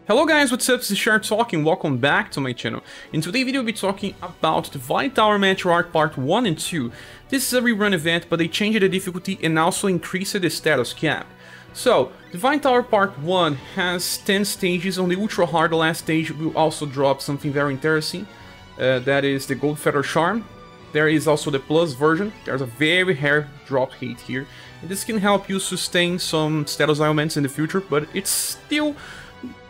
Hello guys, what's up? This is ScherBR talking, welcome back to my channel. In today's video we'll be talking about the Divine Tower Matriarch Part 1 and 2. This is a rerun event, but they changed the difficulty and also increased the status cap. So, Divine Tower Part 1 has 10 stages. On the ultra hard, the last stage will also drop something very interesting. That is the Gold Feather Charm. There is also the plus version. There's a very rare drop hit here. And this can help you sustain some status ailments in the future, but it's still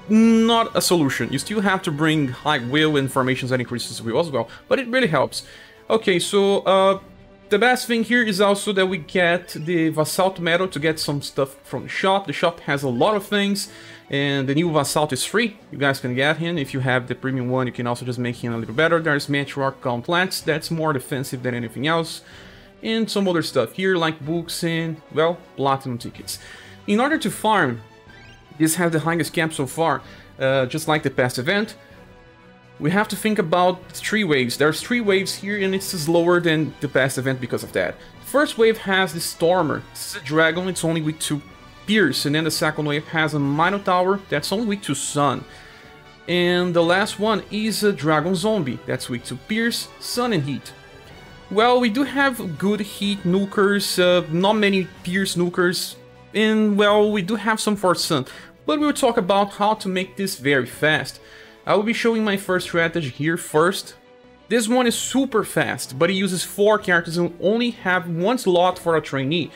not a solution. You still have to bring high will and formations that increases will as well, but it really helps. Okay, so the best thing here is also that we get the Basalt Metal to get some stuff from the shop. The shop has a lot of things, and the new Basalt is free. You guys can get him. If you have the premium one, you can also just make him a little better. There's Matriarch Gauntlets, that's more defensive than anything else, and some other stuff here like books and, well, platinum tickets. In order to farm, this has the highest cap so far, just like the past event. We have to think about 3 waves. There's 3 waves here, and it's slower than the past event because of that. The first wave has the Stormer. This is a dragon, it's only weak to Pierce, and then the second wave has a Minotaur, that's only weak to Sun. And the last one is a Dragon Zombie, that's weak to Pierce, Sun, and Heat. Well, we do have good Heat nukers, not many Pierce nukers, and well, we do have some for Sun. But we'll talk about how to make this very fast. I will be showing my first strategy here first. This one is super fast, but it uses 4 characters and only have 1 slot for a trainee.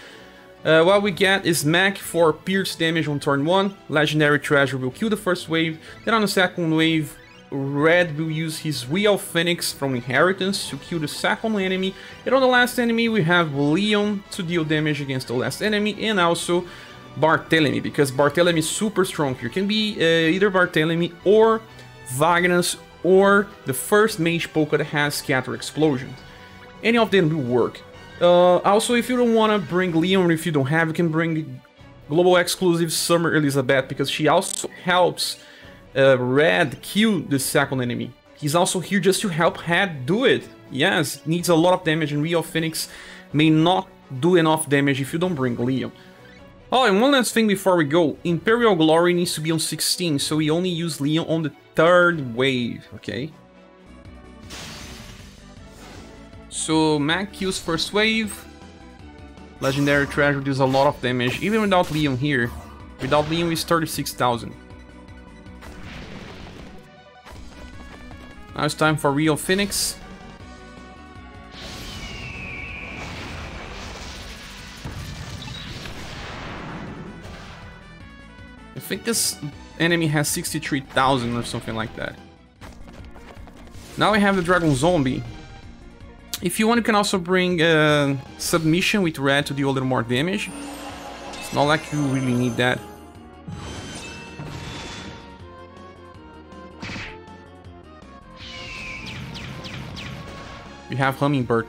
What we get is Mac for pierce damage on turn 1, Legendary Treasure will kill the first wave, then on the second wave, Red will use his Wheel Phoenix from Inheritance to kill the second enemy, and on the last enemy we have Leon to deal damage against the last enemy, and also Barthélemy, because Barthélemy is super strong here. Can be either Barthélemy or Vagnus or the first Mage Polka that has Scatter Explosions. Any of them will work. Also, if you don't want to bring Leon, or if you don't have, you can bring global exclusive Summer Elizabeth, because she also helps Red kill the second enemy. He's also here just to help Red do it. Yes, needs a lot of damage, and Wheel Phoenix may not do enough damage if you don't bring Leon. Oh, and one last thing before we go, Imperial Glory needs to be on 16, so we only use Leon on the 3rd wave, okay? So, Mac kills first wave, Legendary Treasure deals a lot of damage, even without Leon here. Without Leon it's 36,000. Now it's time for Wheel Phoenix. I think this enemy has 63,000 or something like that. Now we have the Dragon Zombie. If you want, you can also bring Submission with Red to deal a little more damage. It's not like you really need that. We have Hummingbird.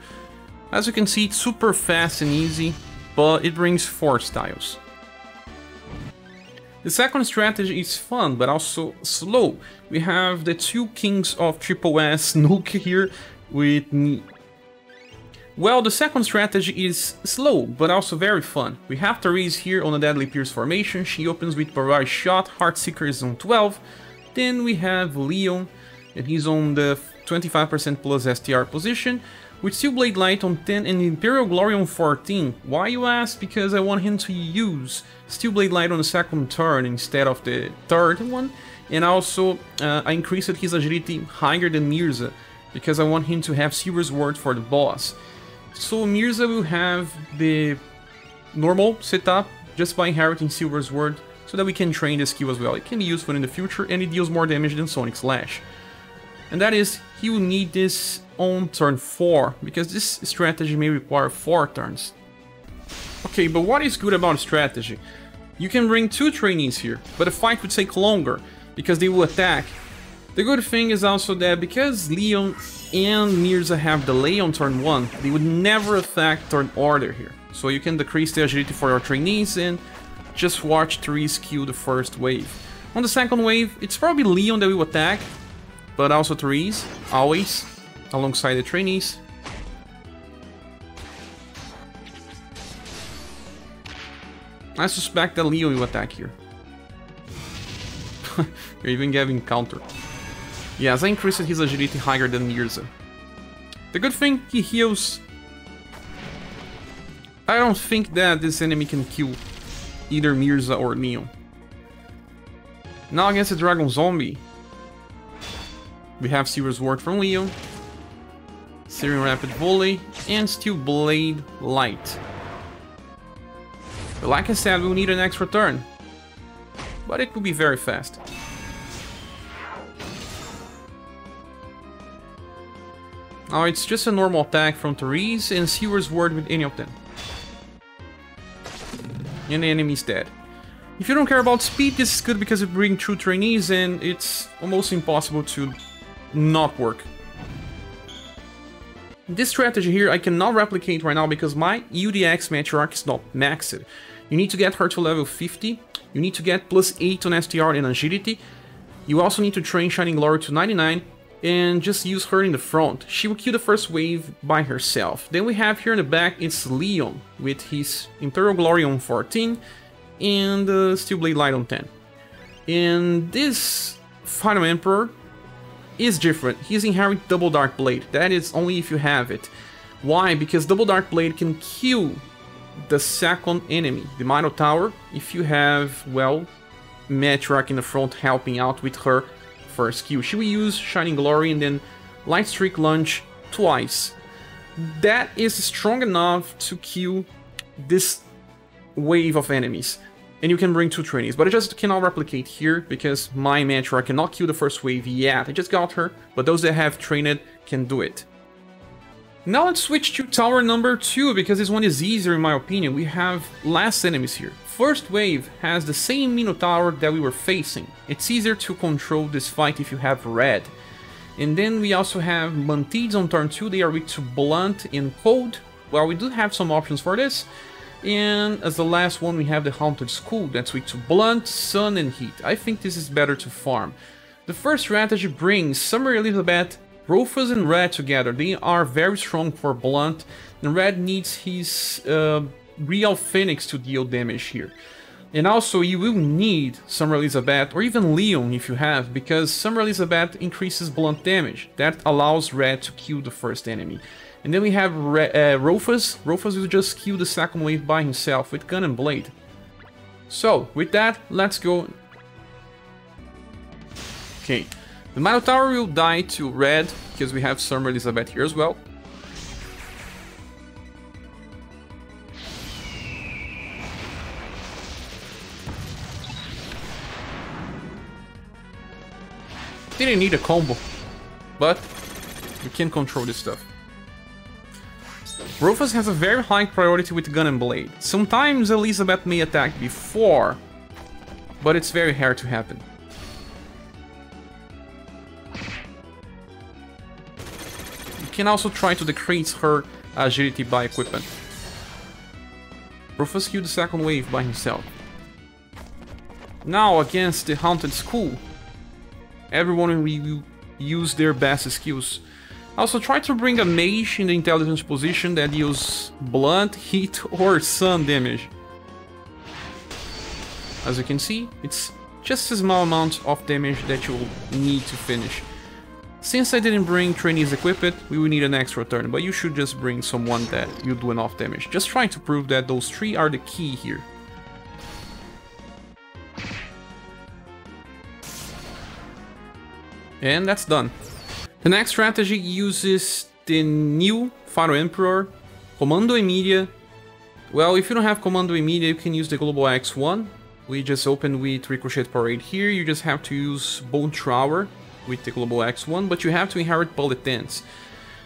As you can see, it's super fast and easy, but it brings 4 styles. The second strategy is fun, but also slow. We have the 2 Kings of Triple S Nuke here with me. Well, the second strategy is slow, but also very fun. We have Therese here on a Deadly Pierce formation. She opens with Barrage Shot, Heartseeker is on 12. Then we have Leon, and he's on the 25% plus STR position, with Steel Blade Light on 10 and Imperial Glory on 14. Why, you ask? Because I want him to use Steel Blade Light on the second turn instead of the 3rd one. And also, I increased his agility higher than Mirza, because I want him to have Silver Sword for the boss. So Mirza will have the normal setup just by inheriting Silver Sword, so that we can train the skill as well. It can be useful in the future, and it deals more damage than Sonic Slash. And that is, he will need this on turn 4, because this strategy may require 4 turns. Okay, but what is good about strategy? You can bring 2 trainees here, but the fight would take longer, because they will attack. The good thing is also that because Leon and Mirza have delay on turn 1, they would never attack turn order here. So you can decrease the agility for your trainees and just watch Therese kill the first wave. On the second wave, it's probably Leon that will attack, but also Therese, always, alongside the trainees. I suspect that Leon will attack here. You're even getting counter. Yes, I increased his agility higher than Mirza. The good thing, he heals. I don't think that this enemy can kill either Mirza or Leon. Now against the Dragon Zombie, we have Seer's Ward from Leon, Searing Rapid Volley, and Steel Blade Light. But like I said, we'll need an extra turn, but it will be very fast. Now it's just a normal attack from Therese and Seer's Ward with any of them. And the enemy's dead. If you don't care about speed, this is good because you bring 2 trainees and it's almost impossible to not work. This strategy here I cannot replicate right now because my UDX Matriarch is not maxed. You need to get her to level 50, you need to get +8 on STR and agility, you also need to train Shining Glory to 99, and just use her in the front. She will kill the first wave by herself. Then we have here in the back, it's Leon with his Imperial Glory on 14 and Steel Blade Light on 10. And this Final Emperor is different. He's inherit Double Dark Blade. That is only if you have it. Why? Because Double Dark Blade can kill the second enemy, the Matriarch Tower, if you have, well, Matriarch in the front helping out with her first skill. She will use Shining Glory and then Light Streak Lunge twice. That is strong enough to kill this wave of enemies. And you can bring 2 trainees, but I just cannot replicate here because my Matriarch cannot kill the first wave yet. I just got her, but those that have trained can do it. Now let's switch to tower number 2 because this one is easier in my opinion. We have less enemies here. First wave has the same Minotaur that we were facing. It's easier to control this fight if you have red. And then we also have Mantids on turn 2, they are weak to blunt and cold. Well, we do have some options for this. And as the last one we have the Haunted School, that's weak to blunt, sun and heat. I think this is better to farm. The first strategy brings Summer Elizabeth, Rufus and Red together. They are very strong for blunt, and Red needs his Real Phoenix to deal damage here. And also you will need Summer Elizabeth or even Leon if you have, because Summer Elizabeth increases blunt damage. That allows Red to kill the first enemy. And then we have Rufus. Rufus will just kill the second wave by himself with Gun and Blade. So with that, let's go. Okay, the Minotaur will die to Red because we have Summer Elizabeth here as well. Didn't need a combo, but we can control this stuff. Rufus has a very high priority with Gun and Blade. Sometimes Elizabeth may attack before, but it's very rare to happen. You can also try to decrease her agility by equipment. Rufus killed the second wave by himself. Now against the Haunted School, everyone will use their best skills. Also try to bring a mage in the intelligence position that deals blunt, heat or sun damage. As you can see, it's just a small amount of damage that you'll need to finish. Since I didn't bring trainees equipped, we will need an extra turn, but you should just bring someone that will do enough damage. Just trying to prove that those 3 are the key here. And that's done. The next strategy uses the new Final Emperor, Commando Immediate. Well, if you don't have Commando Immediate, you can use the Global X1. We just opened with Ricochet Parade here. You just have to use Bone Tower with the Global X1, but you have to inherit Bullet Dance.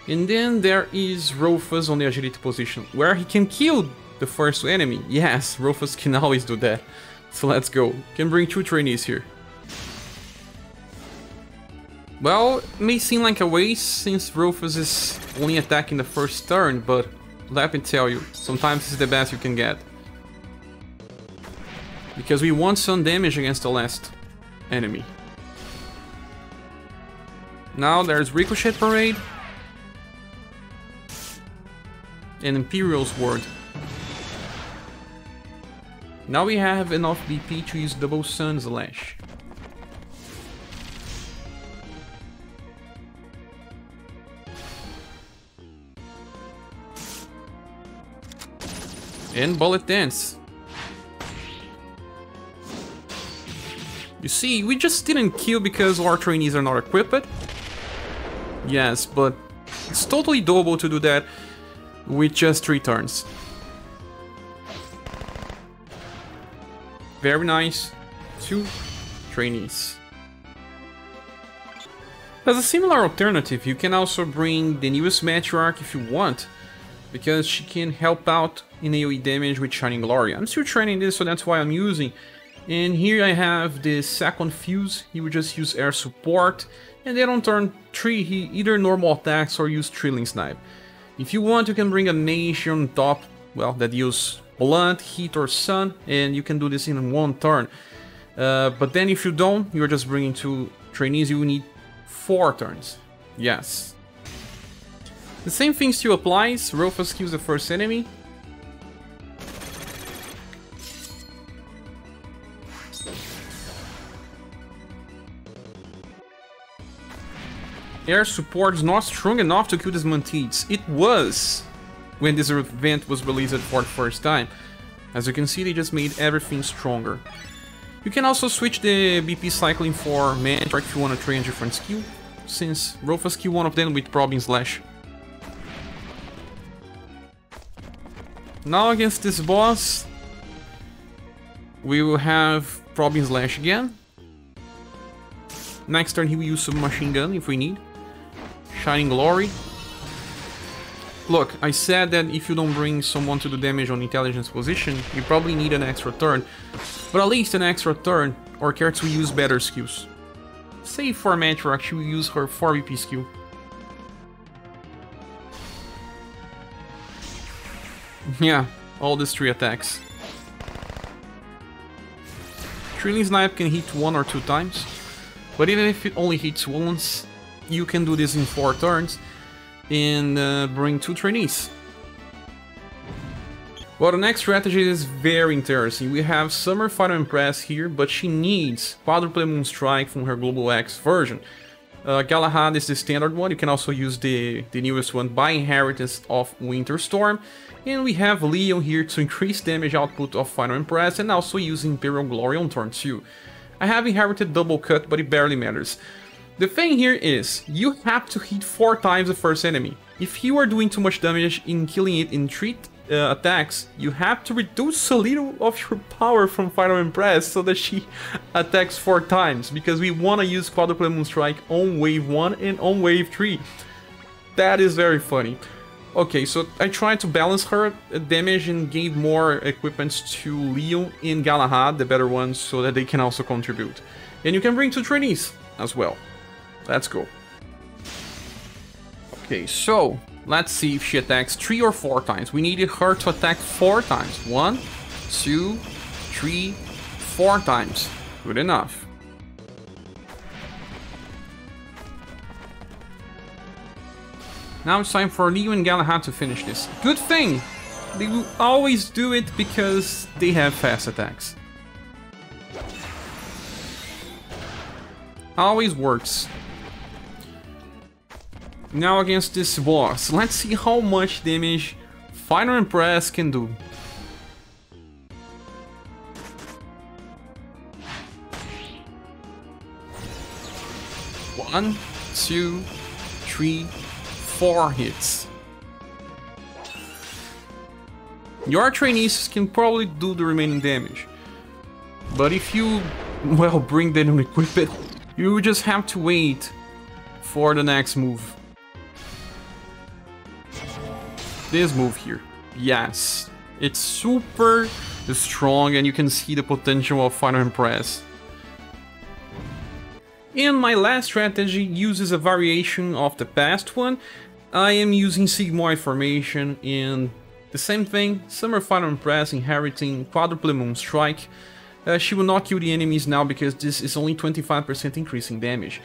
And then there is Rufus on the agility position, where he can kill the first enemy. Yes, Rufus can always do that. So let's go. Can bring 2 trainees here. Well, it may seem like a waste since Rufus is only attacking the first turn, but let me tell you, sometimes this is the best you can get. Because we want some damage against the last enemy. Now there's Ricochet Parade and Imperial's Ward. Now we have enough BP to use Double Sun Slash. And Bullet Dance. You see, we just didn't kill because our trainees are not equipped. Yes, but it's totally doable to do that with just 3 turns. Very nice. 2 trainees. As a similar alternative, you can also bring the newest Matriarch if you want, because she can help out in AoE damage with Shining Glory. I'm still training this, so that's why I'm using. And here I have the second fuse. He would just use air support, and then on turn 3 he either normal attacks or use Trilling Snipe. If you want, you can bring a Nation on top, well, that use blunt, heat or sun, and you can do this in 1 turn. But then if you don't, you're just bringing 2 trainees, you need 4 turns. Yes. The same thing still applies. Rufus kills the first enemy. Air support is not strong enough to kill these Mantids. It was when this event was released for the first time. As you can see, they just made everything stronger. You can also switch the BP cycling for Matriarch if you want to train a different skill, since Rufus killed one of them with Problem Slash. Now against this boss, we will have Problem Slash again. Next turn he will use Submachine Gun if we need. Shining Glory. Look, I said that if you don't bring someone to do damage on intelligence position, you probably need an extra turn. But at least an extra turn, or characters will use better skills. Say for Matriarch, she will use her 4 BP skill. Yeah, all these 3 attacks. Trilling Snipe can hit 1 or 2 times, but even if it only hits once, you can do this in 4 turns and bring 2 trainees. Well, the next strategy is very interesting. We have Summer Final Impress here, but she needs Quadruple Moonstrike from her Global X version. Galahad is the standard one. You can also use the newest one by inheritance of Winter Storm. And we have Leon here to increase damage output of Final Impress and also use Imperial Glory on turn 2. I have inherited Double Cut, but it barely matters. The thing here is, you have to hit 4 times the first enemy. If you are doing too much damage in killing it in 3 attacks, you have to reduce a little of your power from Final Impress so that she attacks 4 times, because we want to use Quadruple Moonstrike on wave 1 and on wave 3. That is very funny. Okay, so I tried to balance her damage and gave more equipments to Leon and Galahad, the better ones, so that they can also contribute. And you can bring 2 trainees as well. Let's go. Okay, so let's see if she attacks 3 or 4 times. We needed her to attack 4 times. 1, 2, 3, 4 times. Good enough. Now it's time for Leo and Galahad to finish this. Good thing! They will always do it because they have fast attacks. Always works. Now against this boss, let's see how much damage Final Impress can do. One, 2, 3, 4 hits. Your trainees can probably do the remaining damage. But if you, well, bring them and equip it, you just have to wait for the next move. This move here. Yes. It's super strong and you can see the potential of Final Impress. And my last strategy uses a variation of the past one. I am using Sigmoid formation and the same thing, Summer Final Impress inheriting Quadruple Moonstrike. She will not kill the enemies now because this is only 25% increase in damage.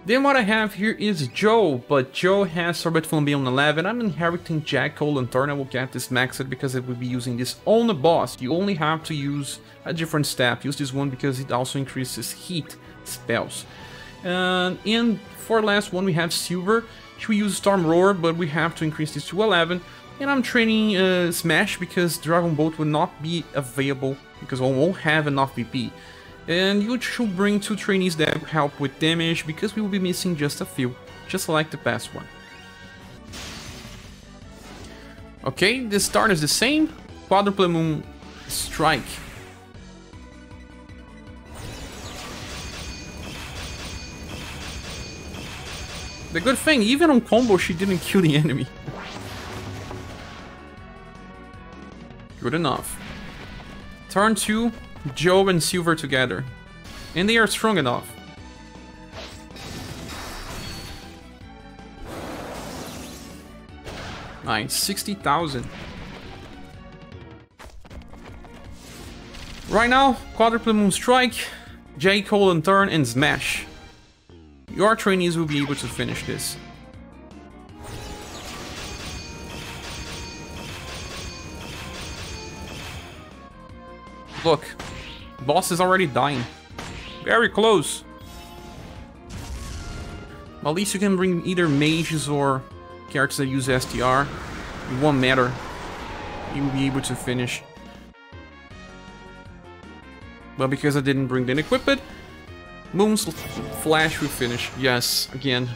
Then what I have here is Joe, but Joe has Sorbet Flambe on 11. I'm inheriting Jackal Lantern. I will get this maxed because I will be using this on the boss. You only have to use a different step. Use this one because it also increases heat spells. And for last one we have Silver. She will use Storm Roar, but we have to increase this to 11. And I'm training Smash because Dragon Bolt will not be available because I won't have enough VP. And you should bring 2 trainees that will help with damage because we will be missing just a few, just like the past one. Okay, the start is the same. Quadruple Moon Strike. The good thing, even on combo, she didn't kill the enemy. Good enough. Turn 2, Joe and Silver together. And they are strong enough. Nice, 60,000. Right now, Quadruple Moon Strike, J. Colon Turn, and Smash. Your trainees will be able to finish this. Look, boss is already dying. Very close. At least you can bring either mages or characters that use STR. It won't matter. You will be able to finish. But because I didn't bring the equipment, Moon's Flash will finish. Yes, again.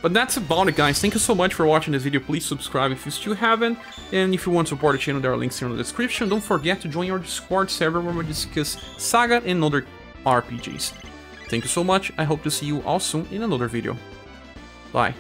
But that's about it, guys. Thank you so much for watching this video. Please subscribe if you still haven't. And if you want to support the channel, there are links here in the description. Don't forget to join our Discord server where we discuss SaGa and other RPGs. Thank you so much. I hope to see you all soon in another video. Bye.